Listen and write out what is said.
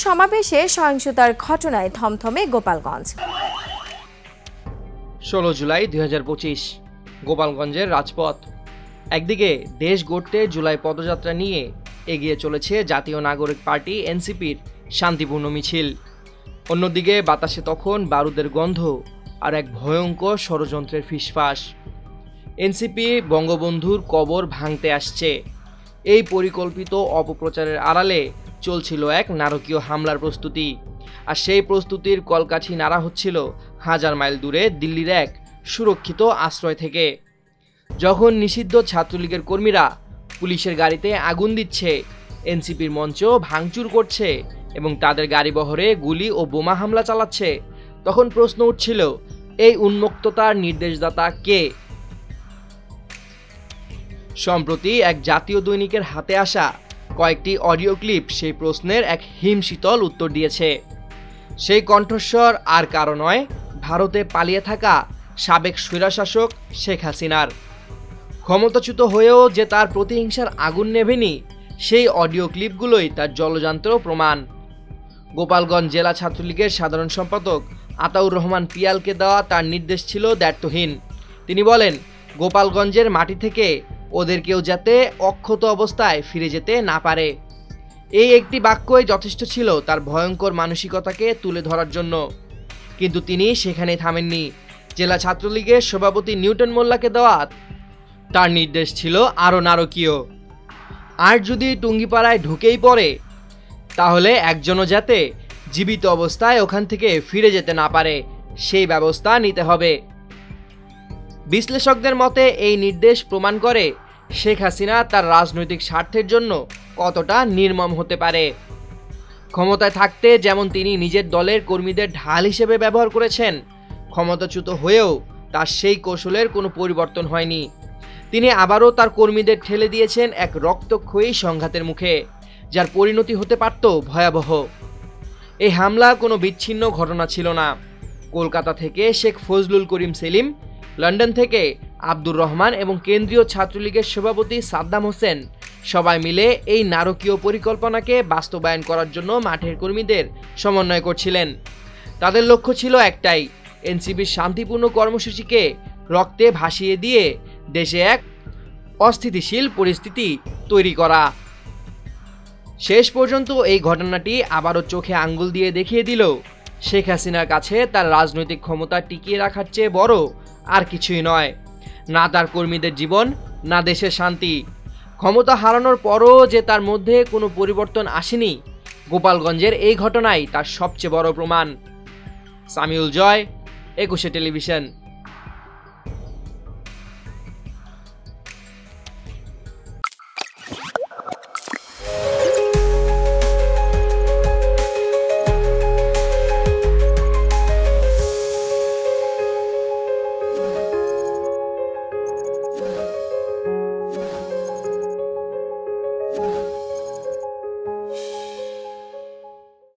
সমাবেশে সহিংসতার ঘটনায় থমথমে গোপালগঞ্জ। 16 জুলাই 2025 গোপালগঞ্জের রাজপথ। একদিকে দেশ গড়তে জুলাই পদযাত্রা নিয়ে এগিয়ে চলেছে জাতীয় নাগরিক পার্টি এনসিপির শান্তিপূর্ণ মিছিল, অন্যদিকে বাতাসে তখন বারুদের গন্ধ আর এক ভয়ঙ্কর ষড়যন্ত্রের ফিসফাস। এনসিপি বঙ্গবন্ধুর কবর ভাঙতে আসছে, এই পরিকল্পিত অপপ্রচারের আড়ালে চলছিল এক নারকীয় হামলার প্রস্তুতি, আর সেই প্রস্তুতির কলকাঠি নাড়া হচ্ছিল হাজার মাইল দূরে দিল্লির এক সুরক্ষিত আশ্রয় থেকে। যখন নিষিদ্ধ ছাত্রলীগের কর্মীরা পুলিশের গাড়িতে আগুন দিচ্ছে, এনসিপির মঞ্চ ভাঙচুর করছে এবং তাদের গাড়িবহরে গুলি ও বোমা হামলা চালাচ্ছে, তখন প্রশ্ন উঠছিল, এই উন্মুক্ততার নির্দেশদাতা কে? সম্প্রতি এক জাতীয় দৈনিকের হাতে আসা কয়েকটি অডিও ক্লিপ সেই প্রশ্নের এক হিমশীতল উত্তর দিয়েছে। সেই কণ্ঠস্বর আর কারো নয়, ভারতে পালিয়ে থাকা সাবেক স্বৈরশাসক শেখ হাসিনার। ক্ষমতাচ্যুত হয়েও যে তার প্রতিহিংসার আগুন নেভেনি, সেই অডিও ক্লিপগুলোই তার জলজান্ত প্রমাণ। গোপালগঞ্জ জেলা ছাত্রলীগের সাধারণ সম্পাদক আতাউর রহমান পিয়ালকে দেওয়া তার নির্দেশ ছিল দ্ব্যর্থহীন। তিনি বলেন, গোপালগঞ্জের মাটি থেকে ওদের কেউ যাতে অক্ষত অবস্থায় ফিরে যেতে না পারে। এই একটি বাক্যই যথেষ্ট ছিল তার ভয়ঙ্কর মানসিকতাকে তুলে ধরার জন্য। কিন্তু তিনি সেখানে থামেননি। জেলা ছাত্রলীগের সভাপতি নিউটন মোল্লাকে দেওয়া তার নির্দেশ ছিল আরও নারকীয়। আর যদি টুঙ্গিপাড়ায় ঢুকেই পড়ে, তাহলে একজনও যাতে জীবিত অবস্থায় ওখান থেকে ফিরে যেতে না পারে, সেই ব্যবস্থা নিতে হবে। বিশ্লেষকদের মতে এই নির্দেশ প্রমাণ করে শেখ হাসিনা তার রাজনৈতিক স্বার্থের জন্য কতটা নির্মম হতে পারে। ক্ষমতায় থাকতে যেমন তিনি নিজের দলের কর্মীদের ঢাল হিসেবে ব্যবহার করেছেন, ক্ষমতাচ্যুত হয়েও তার সেই কৌশলের কোনো পরিবর্তন হয়নি। তিনি আবারও তার কর্মীদের ঠেলে দিয়েছেন এক রক্তক্ষয়ী সংঘাতের মুখে, যার পরিণতি হতে পারত ভয়াবহ। এই হামলা কোনো বিচ্ছিন্ন ঘটনা ছিল না। কলকাতা থেকে শেখ ফজলুল করিম সেলিম, লন্ডন থেকে আব্দুর রহমান এবং কেন্দ্রীয় ছাত্রলীগের সভাপতি সাদ্দাম হোসেন সবাই মিলে এই নারকীয় পরিকল্পনাকে বাস্তবায়ন করার জন্য মাঠের কর্মীদের সমন্বয় করছিলেন। তাদের লক্ষ্য ছিল একটাই, এনসিপির শান্তিপূর্ণ কর্মসূচিকে রক্তে ভাসিয়ে দিয়ে দেশে এক অস্থিতিশীল পরিস্থিতি তৈরি করা। শেষ পর্যন্ত এই ঘটনাটি আবারও চোখে আঙ্গুল দিয়ে দেখিয়ে দিল, শেখ হাসিনার কাছে তার রাজনৈতিক ক্ষমতা টিকিয়ে রাখার চেয়ে বড় আর কিছুই নয়। না তার কর্মীদের জীবন, না দেশের শান্তি। ক্ষমতা হারানোর পরও যে তার মধ্যে কোনো পরিবর্তন আসেনি, গোপালগঞ্জের এই ঘটনাই তার সবচেয়ে বড় প্রমাণ। সামিউল জয়, 21 টেলিভিশন।